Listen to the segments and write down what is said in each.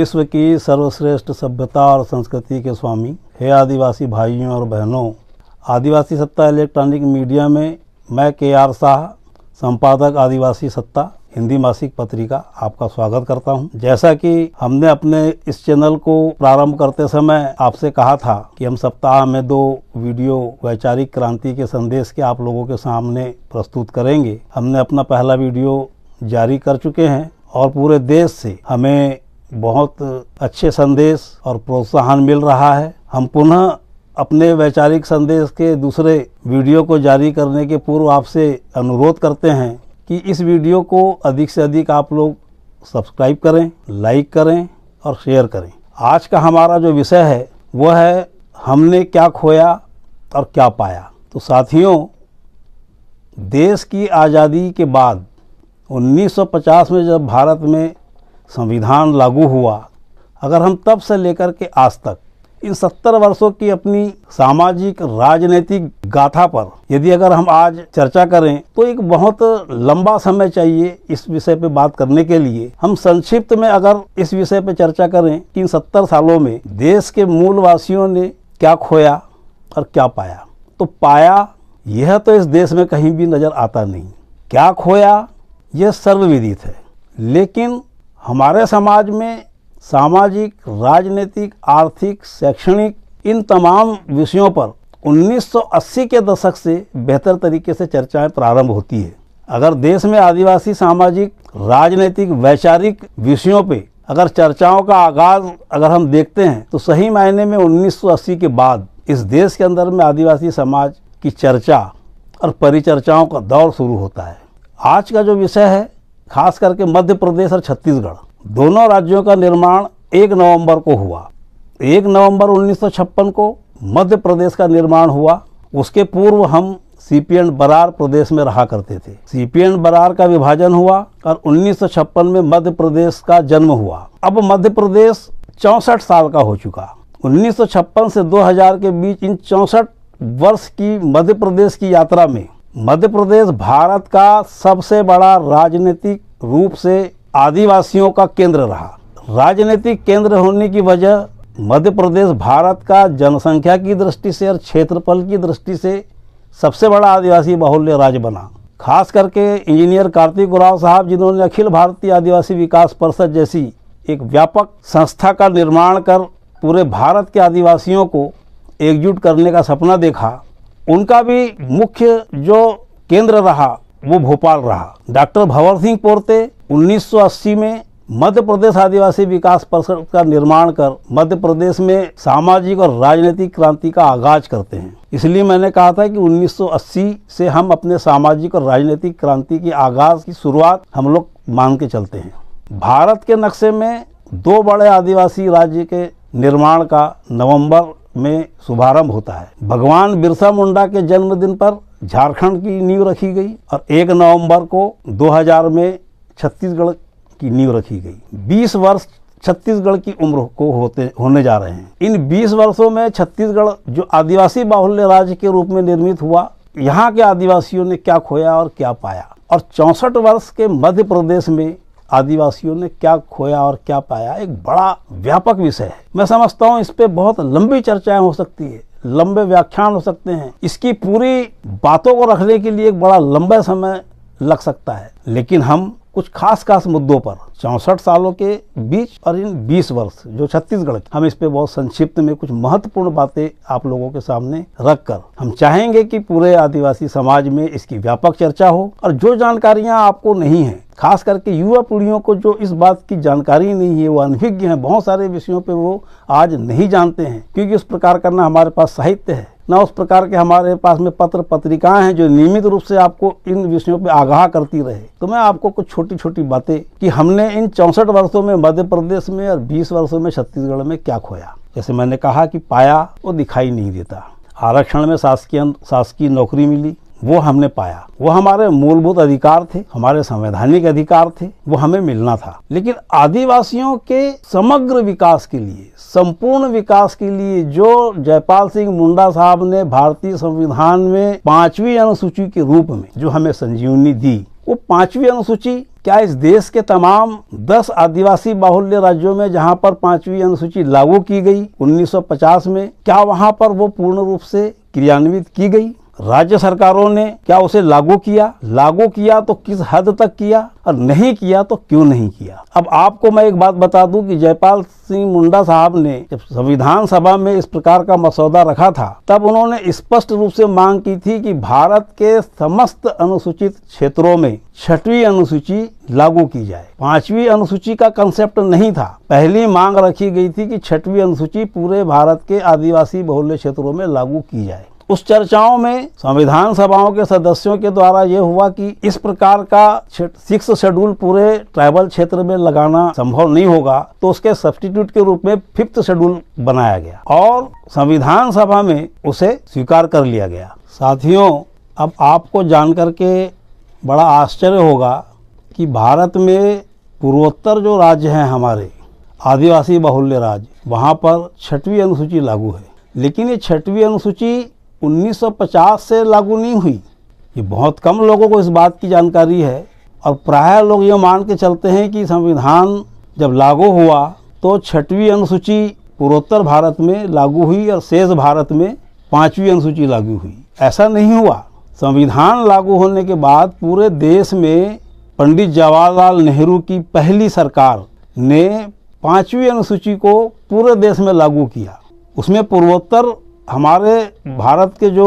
विश्व की सर्वश्रेष्ठ सभ्यता और संस्कृति के स्वामी, हे आदिवासी भाइयों और बहनों, आदिवासी सत्ता इलेक्ट्रॉनिक मीडिया में मैं KR शाह, संपादक आदिवासी सत्ता हिंदी मासिक पत्रिका, आपका स्वागत करता हूं। जैसा कि हमने अपने इस चैनल को प्रारंभ करते समय आपसे कहा था कि हम सप्ताह में 2 वीडियो वैचारिक क्रांति के संदेश के आप लोगों के सामने प्रस्तुत करेंगे। हमने अपना पहला वीडियो जारी कर चुके हैं और पूरे देश से हमें बहुत अच्छे संदेश और प्रोत्साहन मिल रहा है। हम पुनः अपने वैचारिक संदेश के दूसरे वीडियो को जारी करने के पूर्व आपसे अनुरोध करते हैं कि इस वीडियो को अधिक से अधिक आप लोग सब्सक्राइब करें, लाइक करें और शेयर करें। आज का हमारा जो विषय है वह है हमने क्या खोया और क्या पाया। तो साथियों, देश की आज़ादी के बाद 1950 में जब भारत में संविधान लागू हुआ, अगर हम तब से लेकर के आज तक इन 70 वर्षों की अपनी सामाजिक राजनीतिक गाथा पर यदि अगर हम आज चर्चा करें तो एक बहुत लंबा समय चाहिए इस विषय पे बात करने के लिए। हम संक्षिप्त में अगर इस विषय पे चर्चा करें कि इन 70 सालों में देश के मूलवासियों ने क्या खोया और क्या पाया, तो पाया यह तो इस देश में कहीं भी नज़र आता नहीं। क्या खोया यह सर्वविदित है, लेकिन हमारे समाज में सामाजिक, राजनीतिक, आर्थिक, शैक्षणिक इन तमाम विषयों पर 1980 के दशक से बेहतर तरीके से चर्चाएं प्रारंभ होती है। अगर देश में आदिवासी सामाजिक, राजनीतिक, वैचारिक विषयों पे अगर चर्चाओं का आगाज अगर हम देखते हैं तो सही मायने में 1980 के बाद इस देश के अंदर में आदिवासी समाज की चर्चा और परिचर्चाओं का दौर शुरू होता है। आज का जो विषय है, खास करके मध्य प्रदेश और छत्तीसगढ़ दोनों राज्यों का निर्माण 1 नवंबर को हुआ। 1 नवंबर 1956 को मध्य प्रदेश का निर्माण हुआ। उसके पूर्व हम CPN बरार प्रदेश में रहा करते थे। CPN बरार का विभाजन हुआ और 1956 में मध्य प्रदेश का जन्म हुआ। अब मध्य प्रदेश 64 साल का हो चुका। 1956 से 2000 के बीच इन 64 वर्ष की मध्य प्रदेश की यात्रा में मध्य प्रदेश भारत का सबसे बड़ा राजनीतिक रूप से आदिवासियों का केंद्र रहा। राजनीतिक केंद्र होने की वजह मध्य प्रदेश भारत का जनसंख्या की दृष्टि से और क्षेत्रफल की दृष्टि से सबसे बड़ा आदिवासी बाहुल्य राज्य बना। खास करके इंजीनियर कार्तिक उरांव साहब, जिन्होंने अखिल भारतीय आदिवासी विकास परिषद जैसी एक व्यापक संस्था का निर्माण कर पूरे भारत के आदिवासियों को एकजुट करने का सपना देखा, उनका भी मुख्य जो केंद्र रहा वो भोपाल रहा। डॉक्टर भंवर सिंह पोर्ते 1980 में मध्य प्रदेश आदिवासी विकास परिषद का निर्माण कर मध्य प्रदेश में सामाजिक और राजनीतिक क्रांति का आगाज करते हैं। इसलिए मैंने कहा था कि 1980 से हम अपने सामाजिक और राजनीतिक क्रांति की आगाज की शुरुआत हम लोग मान के चलते हैं। भारत के नक्शे में 2 बड़े आदिवासी राज्य के निर्माण का नवंबर में शुभारंभ होता है। भगवान बिरसा मुंडा के जन्मदिन पर झारखंड की नींव रखी गई और 1 नवंबर को 2000 में छत्तीसगढ़ की नींव रखी गई। 20 वर्ष छत्तीसगढ़ की उम्र को होने जा रहे हैं। इन 20 वर्षों में छत्तीसगढ़ जो आदिवासी बाहुल्य राज्य के रूप में निर्मित हुआ, यहाँ के आदिवासियों ने क्या खोया और क्या पाया, और 64 वर्ष के मध्य प्रदेश में आदिवासियों ने क्या खोया और क्या पाया, एक बड़ा व्यापक विषय है। मैं समझता हूँ इस पे बहुत लंबी चर्चाएं हो सकती है, लंबे व्याख्यान हो सकते हैं। इसकी पूरी बातों को रखने के लिए एक बड़ा लंबा समय लग सकता है, लेकिन हम कुछ खास मुद्दों पर 64 सालों के बीच और इन 20 वर्ष जो छत्तीसगढ़, हम इस पे बहुत संक्षिप्त में कुछ महत्वपूर्ण बातें आप लोगों के सामने रखकर हम चाहेंगे कि पूरे आदिवासी समाज में इसकी व्यापक चर्चा हो। और जो जानकारियां आपको नहीं है, खास करके युवा पीढ़ियों को जो इस बात की जानकारी नहीं है, वो अनभिज्ञ हैं, बहुत सारे विषयों पे वो आज नहीं जानते हैं, क्योंकि उस प्रकार का ना हमारे पास साहित्य है, ना उस प्रकार के हमारे पास में पत्र पत्रिकाएं हैं जो नियमित रूप से आपको इन विषयों पे आगाह करती रहे। तो मैं आपको कुछ छोटी छोटी बातें कि हमने इन 64 वर्षों में मध्य प्रदेश में और 20 वर्षों में छत्तीसगढ़ में क्या खोया। जैसे मैंने कहा कि पाया वो दिखाई नहीं देता। आरक्षण में शासकीय नौकरी मिली, वो हमने पाया। वो हमारे मूलभूत अधिकार थे, हमारे संवैधानिक अधिकार थे, वो हमें मिलना था। लेकिन आदिवासियों के समग्र विकास के लिए, संपूर्ण विकास के लिए जो जयपाल सिंह मुंडा साहब ने भारतीय संविधान में 5वीं अनुसूची के रूप में जो हमें संजीवनी दी, वो 5वीं अनुसूची क्या इस देश के तमाम 10 आदिवासी बाहुल्य राज्यों में जहां पर 5वीं अनुसूची लागू की गई 1950 में, क्या वहां पर वो पूर्ण रूप से क्रियान्वित की गई? राज्य सरकारों ने क्या उसे लागू किया तो किस हद तक किया, और नहीं किया तो क्यों नहीं किया? अब आपको मैं एक बात बता दूं कि जयपाल सिंह मुंडा साहब ने जब संविधान सभा में इस प्रकार का मसौदा रखा था, तब उन्होंने स्पष्ट रूप से मांग की थी कि भारत के समस्त अनुसूचित क्षेत्रों में 6वीं अनुसूची लागू की जाए। 5वीं अनुसूची का कंसेप्ट नहीं था। पहली मांग रखी गई थी कि 6वीं अनुसूची पूरे भारत के आदिवासी बहुल्य क्षेत्रों में लागू की जाए। उस चर्चाओं में संविधान सभाओं के सदस्यों के द्वारा यह हुआ कि इस प्रकार का 6 शेड्यूल पूरे ट्राइबल क्षेत्र में लगाना संभव नहीं होगा, तो उसके सब्स्टिट्यूट के रूप में 5th शेड्यूल बनाया गया और संविधान सभा में उसे स्वीकार कर लिया गया। साथियों, अब आपको जानकर के बड़ा आश्चर्य होगा कि भारत में पूर्वोत्तर जो राज्य हैं हमारे आदिवासी बहुल्य राज्य, वहाँ पर 6वीं अनुसूची लागू है। लेकिन ये 6वीं अनुसूची 1950 से लागू नहीं हुई। ये बहुत कम लोगों को इस बात की जानकारी है और प्रायः लोग ये मान के चलते हैं कि संविधान जब लागू हुआ तो 6वीं अनुसूची पूर्वोत्तर भारत में लागू हुई और शेष भारत में 5वीं अनुसूची लागू हुई। ऐसा नहीं हुआ। संविधान लागू होने के बाद पूरे देश में पंडित जवाहरलाल नेहरू की पहली सरकार ने 5वीं अनुसूची को पूरे देश में लागू किया। उसमें पूर्वोत्तर हमारे भारत के जो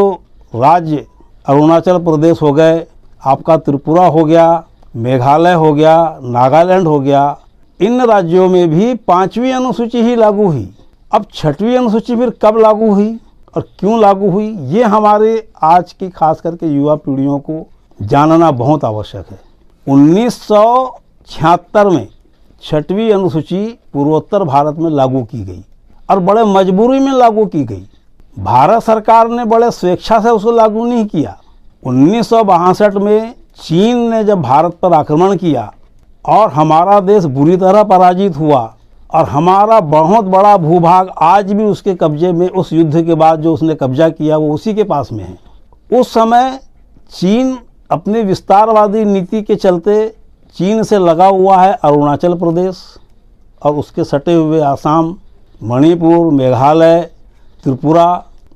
राज्य अरुणाचल प्रदेश हो गए, आपका त्रिपुरा हो गया, मेघालय हो गया, नागालैंड हो गया, इन राज्यों में भी 5वीं अनुसूची ही लागू हुई। अब 6वीं अनुसूची फिर कब लागू हुई और क्यों लागू हुई, ये हमारे आज की खास करके युवा पीढ़ियों को जानना बहुत आवश्यक है। 1976 में 6वीं अनुसूची पूर्वोत्तर भारत में लागू की गई और बड़े मजबूरी में लागू की गई। भारत सरकार ने बड़े स्वेच्छा से उसको लागू नहीं किया। 1962 में चीन ने जब भारत पर आक्रमण किया और हमारा देश बुरी तरह पराजित हुआ और हमारा बहुत बड़ा भूभाग आज भी उसके कब्जे में, उस युद्ध के बाद जो उसने कब्जा किया वो उसी के पास में है। उस समय चीन अपनी विस्तारवादी नीति के चलते चीन से लगा हुआ है अरुणाचल प्रदेश और उसके सटे हुए आसाम, मणिपुर, मेघालय, त्रिपुरा।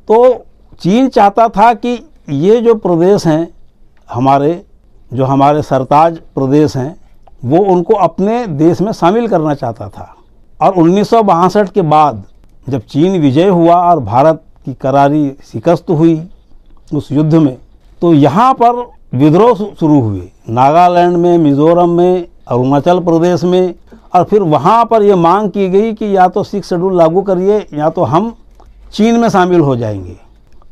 तो चीन चाहता था कि ये जो प्रदेश हैं हमारे सरताज प्रदेश हैं, वो उनको अपने देश में शामिल करना चाहता था। और 1962 के बाद जब चीन विजय हुआ और भारत की करारी शिकस्त हुई उस युद्ध में, तो यहाँ पर विद्रोह शुरू हुए नागालैंड में, मिजोरम में, अरुणाचल प्रदेश में। और फिर वहाँ पर ये मांग की गई कि या तो 6 शेड्यूल लागू करिए या तो हम चीन में शामिल हो जाएंगे।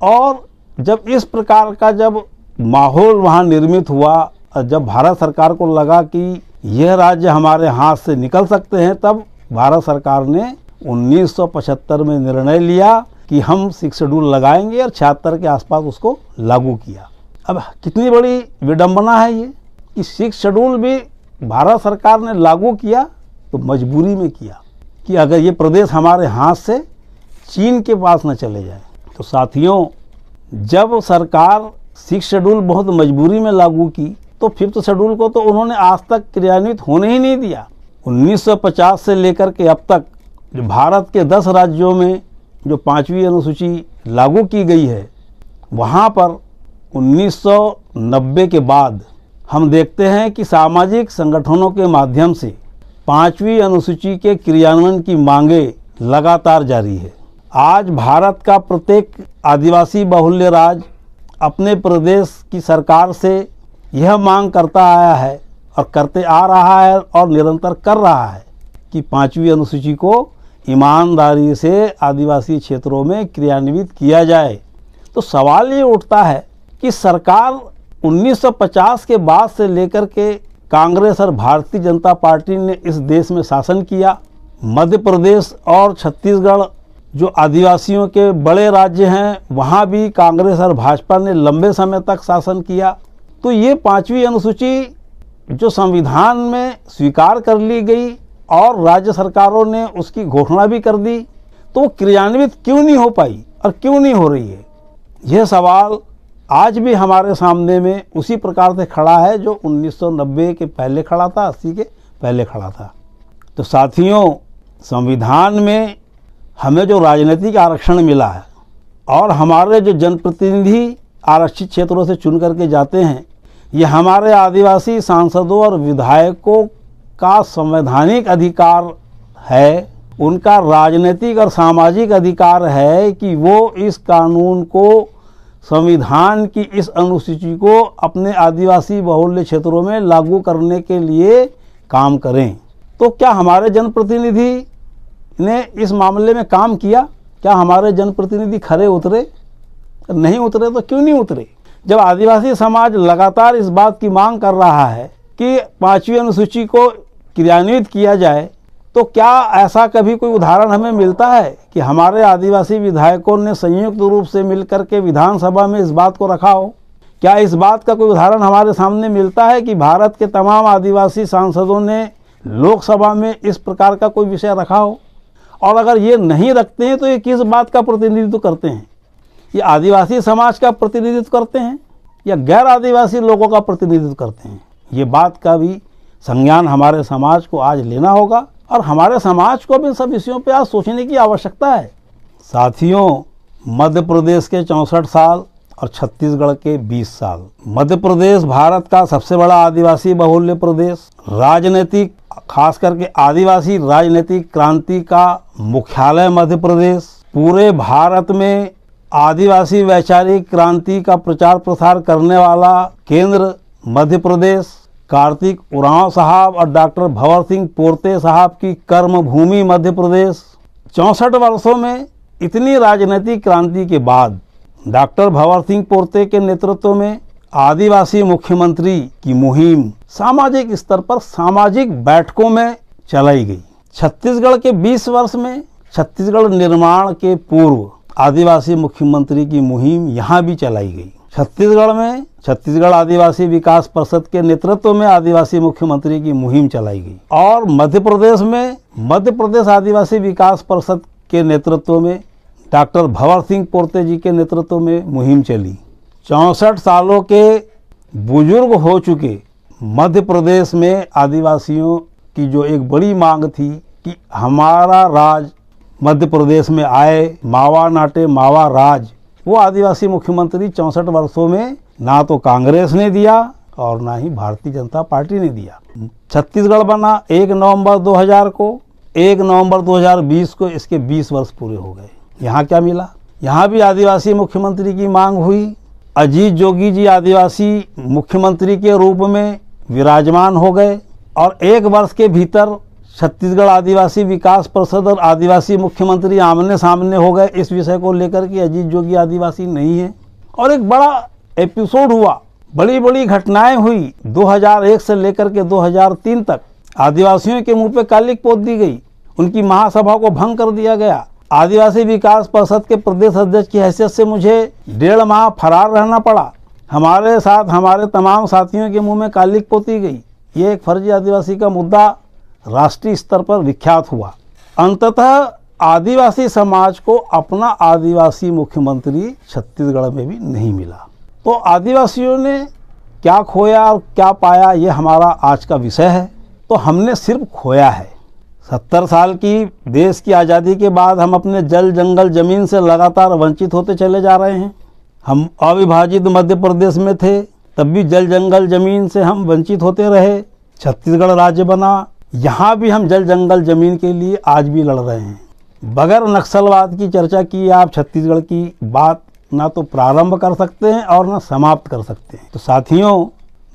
और जब इस प्रकार का जब माहौल वहाँ निर्मित हुआ और जब भारत सरकार को लगा कि यह राज्य हमारे हाथ से निकल सकते हैं, तब भारत सरकार ने 1975 में निर्णय लिया कि हम 6 शेड्यूल लगाएंगे और 76 के आसपास उसको लागू किया। अब कितनी बड़ी विडंबना है ये कि 6 शेड्यूल भी भारत सरकार ने लागू किया तो मजबूरी में किया कि अगर ये प्रदेश हमारे हाथ से चीन के पास न चले जाए। तो साथियों, जब सरकार 6 शेड्यूल बहुत मजबूरी में लागू की तो 5th शेड्यूल को तो उन्होंने आज तक क्रियान्वित होने ही नहीं दिया। 1950 से लेकर के अब तक जो भारत के 10 राज्यों में जो 5वीं अनुसूची लागू की गई है, वहाँ पर 1990 के बाद हम देखते हैं कि सामाजिक संगठनों के माध्यम से 5वीं अनुसूची के क्रियान्वयन की मांगे लगातार जारी है। आज भारत का प्रत्येक आदिवासी बाहुल्य राज्य अपने प्रदेश की सरकार से यह मांग करता आया है और करते आ रहा है और निरंतर कर रहा है कि 5वीं अनुसूची को ईमानदारी से आदिवासी क्षेत्रों में क्रियान्वित किया जाए। तो सवाल ये उठता है कि सरकार 1950 के बाद से लेकर के कांग्रेस और भारतीय जनता पार्टी ने इस देश में शासन किया। मध्य प्रदेश और छत्तीसगढ़ जो आदिवासियों के बड़े राज्य हैं, वहाँ भी कांग्रेस और भाजपा ने लंबे समय तक शासन किया। तो ये 5वीं अनुसूची जो संविधान में स्वीकार कर ली गई और राज्य सरकारों ने उसकी घोषणा भी कर दी, तो वो क्रियान्वित क्यों नहीं हो पाई और क्यों नहीं हो रही है? यह सवाल आज भी हमारे सामने में उसी प्रकार से खड़ा है जो 1990 के पहले खड़ा था, 80 के पहले खड़ा था। तो साथियों, संविधान में हमें जो राजनीतिक आरक्षण मिला है और हमारे जो जनप्रतिनिधि आरक्षित क्षेत्रों से चुन करके जाते हैं, ये हमारे आदिवासी सांसदों और विधायकों का संवैधानिक अधिकार है, उनका राजनीतिक और सामाजिक अधिकार है कि वो इस कानून को, संविधान की इस अनुसूची को अपने आदिवासी बहुल्य क्षेत्रों में लागू करने के लिए काम करें। तो क्या हमारे जनप्रतिनिधि ने इस मामले में काम किया? क्या हमारे जनप्रतिनिधि खरे उतरे? नहीं उतरे। तो क्यों नहीं उतरे? जब आदिवासी समाज लगातार इस बात की मांग कर रहा है कि 5वीं अनुसूची को क्रियान्वित किया जाए, तो क्या ऐसा कभी कोई उदाहरण हमें मिलता है कि हमारे आदिवासी विधायकों ने संयुक्त रूप से मिलकर के विधानसभा में इस बात को रखा हो? क्या इस बात का कोई उदाहरण हमारे सामने मिलता है कि भारत के तमाम आदिवासी सांसदों ने लोकसभा में इस प्रकार का कोई विषय रखा हो? और अगर ये नहीं रखते हैं तो ये किस बात का प्रतिनिधित्व करते हैं? ये आदिवासी समाज का प्रतिनिधित्व करते हैं या गैर आदिवासी लोगों का प्रतिनिधित्व करते हैं? ये बात का भी संज्ञान हमारे समाज को आज लेना होगा और हमारे समाज को भी इन सब विषयों पर आज सोचने की आवश्यकता है। साथियों, मध्य प्रदेश के 64 साल और छत्तीसगढ़ के 20 साल। मध्य प्रदेश भारत का सबसे बड़ा आदिवासी बहुल्य प्रदेश, राजनीतिक, खास करके आदिवासी राजनीतिक क्रांति का मुख्यालय मध्य प्रदेश, पूरे भारत में आदिवासी वैचारिक क्रांति का प्रचार प्रसार करने वाला केंद्र मध्य प्रदेश, कार्तिक उरांव साहब और डॉक्टर भंवर सिंह पोर्ते साहब की कर्म भूमि मध्य प्रदेश। 64 वर्षों में इतनी राजनीतिक क्रांति के बाद डॉक्टर भंवर सिंह पोर्ते के नेतृत्व में आदिवासी मुख्यमंत्री की मुहिम सामाजिक स्तर पर सामाजिक बैठकों में चलाई गई। छत्तीसगढ़ के 20 वर्ष में छत्तीसगढ़ निर्माण के पूर्व आदिवासी मुख्यमंत्री की मुहिम यहाँ भी चलाई गई। छत्तीसगढ़ में छत्तीसगढ़ आदिवासी विकास परिषद के नेतृत्व में आदिवासी मुख्यमंत्री की मुहिम चलाई गई और मध्य प्रदेश में मध्य प्रदेश आदिवासी विकास परिषद के नेतृत्व में डॉक्टर भंवर सिंह पोर्ते जी के नेतृत्व में मुहिम चली। 64 सालों के बुजुर्ग हो चुके मध्य प्रदेश में आदिवासियों की जो एक बड़ी मांग थी कि हमारा राज मध्य प्रदेश में आए, मावा नाटे मावा राज, वो आदिवासी मुख्यमंत्री 64 वर्षों में ना तो कांग्रेस ने दिया और ना ही भारतीय जनता पार्टी ने दिया। छत्तीसगढ़ बना 1 नवंबर 2000 को, 1 नवंबर 2020 को इसके 20 वर्ष पूरे हो गए। यहाँ क्या मिला? यहाँ भी आदिवासी मुख्यमंत्री की मांग हुई। अजीत जोगी जी आदिवासी मुख्यमंत्री के रूप में विराजमान हो गए और 1 वर्ष के भीतर छत्तीसगढ़ आदिवासी विकास परिषद और आदिवासी मुख्यमंत्री आमने सामने हो गए इस विषय को लेकर कि अजीत जोगी आदिवासी नहीं है। और एक बड़ा एपिसोड हुआ, बड़ी बड़ी घटनाएं हुई। 2001 से लेकर के 2003 तक आदिवासियों के मुंह पे कालिक पोत दी गई, उनकी महासभा को भंग कर दिया गया। आदिवासी विकास परिषद के प्रदेश अध्यक्ष की हैसियत से मुझे 1.5 माह फरार रहना पड़ा। हमारे साथ हमारे तमाम साथियों के मुंह में कालिक पोती गई। ये एक फर्जी आदिवासी का मुद्दा राष्ट्रीय स्तर पर विख्यात हुआ। अंततः आदिवासी समाज को अपना आदिवासी मुख्यमंत्री छत्तीसगढ़ में भी नहीं मिला। तो आदिवासियों ने क्या खोया और क्या पाया, ये हमारा आज का विषय है। तो हमने सिर्फ खोया है। 70 साल की देश की आज़ादी के बाद हम अपने जल जंगल ज़मीन से लगातार वंचित होते चले जा रहे हैं। हम अविभाजित मध्य प्रदेश में थे, तब भी जल जंगल ज़मीन से हम वंचित होते रहे। छत्तीसगढ़ राज्य बना, यहाँ भी हम जल जंगल ज़मीन के लिए आज भी लड़ रहे हैं। बगैर नक्सलवाद की चर्चा की आप छत्तीसगढ़ की बात ना तो प्रारंभ कर सकते हैं और ना समाप्त कर सकते हैं। तो साथियों,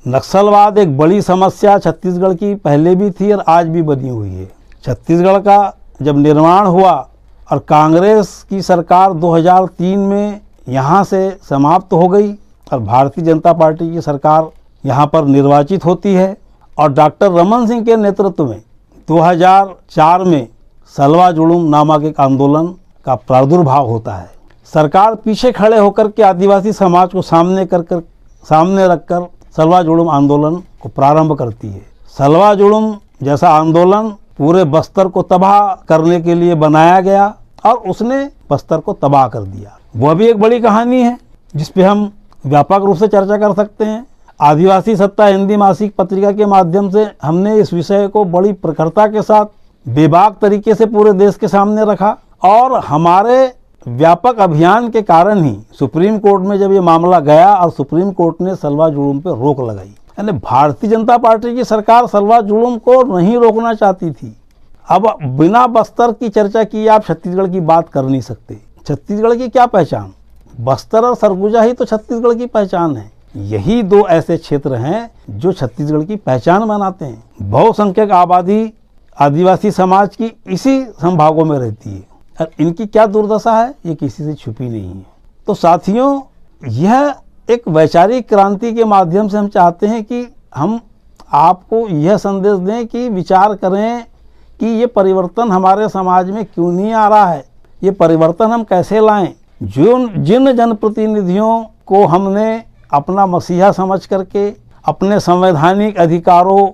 नक्सलवाद एक बड़ी समस्या छत्तीसगढ़ की पहले भी थी और आज भी बनी हुई है। छत्तीसगढ़ का जब निर्माण हुआ और कांग्रेस की सरकार 2003 में यहाँ से समाप्त हो गई और भारतीय जनता पार्टी की सरकार यहाँ पर निर्वाचित होती है और डॉक्टर रमन सिंह के नेतृत्व में 2004 में सलवा जुलूम नामक एक आंदोलन का प्रादुर्भाव होता है। सरकार पीछे खड़े होकर के आदिवासी समाज को सामने रखकर सलवा जुलूम आंदोलन को प्रारंभ करती है। सलवा जुलूम जैसा आंदोलन पूरे बस्तर को तबाह करने के लिए बनाया गया और उसने बस्तर को तबाह कर दिया। वह भी एक बड़ी कहानी है जिस पे हम व्यापक रूप से चर्चा कर सकते हैं। आदिवासी सत्ता हिंदी मासिक पत्रिका के माध्यम से हमने इस विषय को बड़ी प्रखरता के साथ बेबाक तरीके से पूरे देश के सामने रखा और हमारे व्यापक अभियान के कारण ही सुप्रीम कोर्ट में जब ये मामला गया और सुप्रीम कोर्ट ने सलवा जुलूम पर रोक लगाई। यानी भारतीय जनता पार्टी की सरकार सलवा जुलूम को नहीं रोकना चाहती थी। अब बिना बस्तर की चर्चा किए आप छत्तीसगढ़ की बात कर नहीं सकते। छत्तीसगढ़ की क्या पहचान? बस्तर और सरगुजा ही तो छत्तीसगढ़ की पहचान है। यही दो ऐसे क्षेत्र हैं जो छत्तीसगढ़ की पहचान बनाते हैं। बहुसंख्यक आबादी आदिवासी समाज की इसी संभागों में रहती है और इनकी क्या दुर्दशा है ये किसी से छुपी नहीं है। तो साथियों, यह एक वैचारिक क्रांति के माध्यम से हम चाहते हैं कि हम आपको यह संदेश दें कि विचार करें कि ये परिवर्तन हमारे समाज में क्यों नहीं आ रहा है, ये परिवर्तन हम कैसे लाएं। जिन जनप्रतिनिधियों को हमने अपना मसीहा समझ करके अपने संवैधानिक अधिकारों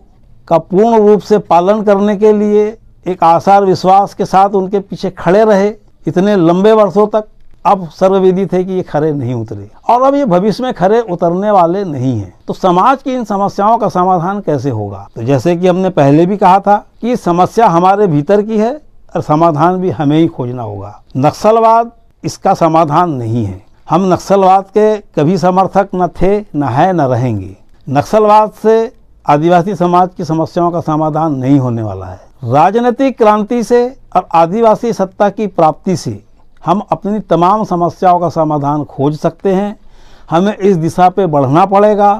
का पूर्ण रूप से पालन करने के लिए एक आसार विश्वास के साथ उनके पीछे खड़े रहे इतने लंबे वर्षों तक, अब सर्वविदित है कि ये खरे नहीं उतरे और अब ये भविष्य में खरे उतरने वाले नहीं हैं। तो समाज की इन समस्याओं का समाधान कैसे होगा? तो जैसे कि हमने पहले भी कहा था कि समस्या हमारे भीतर की है और समाधान भी हमें ही खोजना होगा। नक्सलवाद इसका समाधान नहीं है। हम नक्सलवाद के कभी समर्थक न थे, न है, न रहेंगे। नक्सलवाद से आदिवासी समाज की समस्याओं का समाधान नहीं होने वाला है। राजनीतिक क्रांति से और आदिवासी सत्ता की प्राप्ति से हम अपनी तमाम समस्याओं का समाधान खोज सकते हैं। हमें इस दिशा पे बढ़ना पड़ेगा।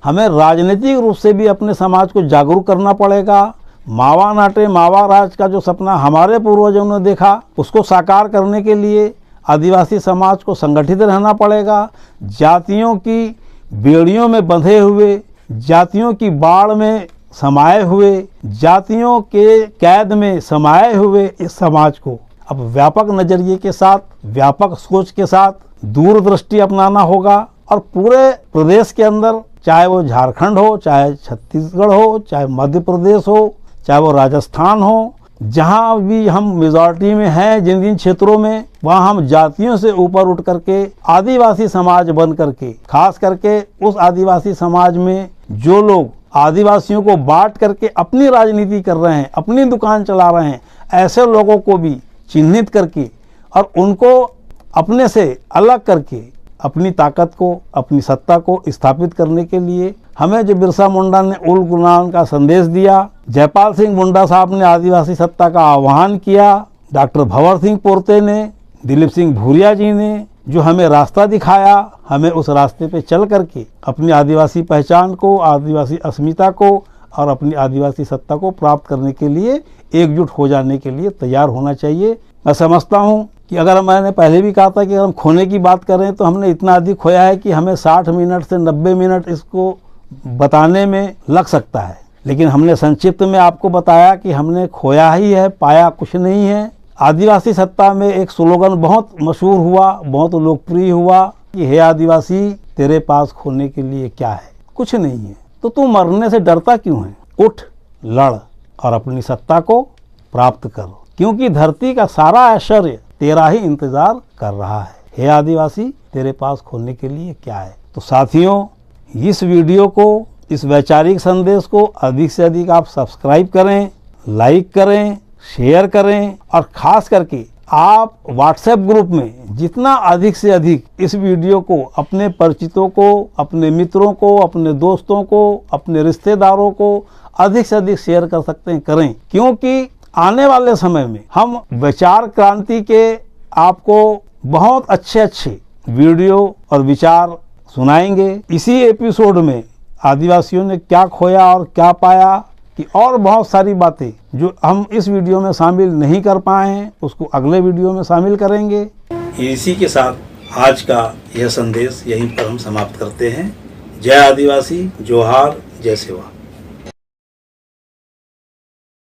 हमें राजनीतिक रूप से भी अपने समाज को जागरूक करना पड़ेगा। मावा नाटे मावा राज का जो सपना हमारे पूर्वजों ने देखा उसको साकार करने के लिए आदिवासी समाज को संगठित रहना पड़ेगा। जातियों की बेड़ियों में बंधे हुए, जातियों की बाढ़ में समाये हुए, जातियों के कैद में समाये हुए इस समाज को अब व्यापक नजरिए के साथ, व्यापक सोच के साथ दूरदृष्टि अपनाना होगा और पूरे प्रदेश के अंदर, चाहे वो झारखंड हो, चाहे छत्तीसगढ़ हो, चाहे मध्य प्रदेश हो, चाहे वो राजस्थान हो, जहाँ भी हम मेजॉरिटी में हैं, जिन जिन क्षेत्रों में, वहाँ हम जातियों से ऊपर उठ करके आदिवासी समाज बन करके, खास करके उस आदिवासी समाज में जो लोग आदिवासियों को बांट करके अपनी राजनीति कर रहे हैं, अपनी दुकान चला रहे हैं, ऐसे लोगों को भी चिन्हित करके और उनको अपने से अलग करके अपनी ताकत को, अपनी सत्ता को स्थापित करने के लिए हमें जो बिरसा मुंडा ने उल गुलाम का संदेश दिया, जयपाल सिंह मुंडा साहब ने आदिवासी सत्ता का आह्वान किया, डॉक्टर भंवर सिंह पोर्ते ने, दिलीप सिंह भूरिया जी ने जो हमें रास्ता दिखाया, हमें उस रास्ते पे चल करके अपनी आदिवासी पहचान को, आदिवासी अस्मिता को और अपनी आदिवासी सत्ता को प्राप्त करने के लिए एकजुट हो जाने के लिए तैयार होना चाहिए। मैं समझता हूँ कि अगर मैंने पहले भी कहा था कि अगर हम खोने की बात करें तो हमने इतना अधिक खोया है कि हमें 60 मिनट से 90 मिनट इसको बताने में लग सकता है, लेकिन हमने संक्षिप्त में आपको बताया कि हमने खोया ही है, पाया कुछ नहीं है। आदिवासी सत्ता में एक स्लोगन बहुत मशहूर हुआ, बहुत लोकप्रिय हुआ कि हे आदिवासी तेरे पास खोने के लिए क्या है? कुछ नहीं है। तो तू मरने से डरता क्यों है? उठ, लड़ और अपनी सत्ता को प्राप्त कर, क्योंकि धरती का सारा ऐश्वर्य तेरा ही इंतजार कर रहा है। हे आदिवासी तेरे पास खोने के लिए क्या है? तो साथियों, इस वीडियो को, इस वैचारिक संदेश को अधिक से अधिक आप सब्सक्राइब करें, लाइक करें, शेयर करें और खास करके आप व्हाट्सएप ग्रुप में जितना अधिक से अधिक इस वीडियो को अपने परिचितों को, अपने मित्रों को, अपने दोस्तों को, अपने रिश्तेदारों को अधिक से अधिक शेयर कर सकते हैं, करें, क्योंकि आने वाले समय में हम विचार क्रांति के आपको बहुत अच्छे अच्छे वीडियो और विचार सुनाएंगे। इसी एपिसोड में आदिवासियों ने क्या खोया और क्या पाया कि और बहुत सारी बातें जो हम इस वीडियो में शामिल नहीं कर पाए हैं उसको अगले वीडियो में शामिल करेंगे। इसी के साथ आज का यह संदेश यहीं पर हम समाप्त करते हैं। जय आदिवासी, जोहार, जय सेवा।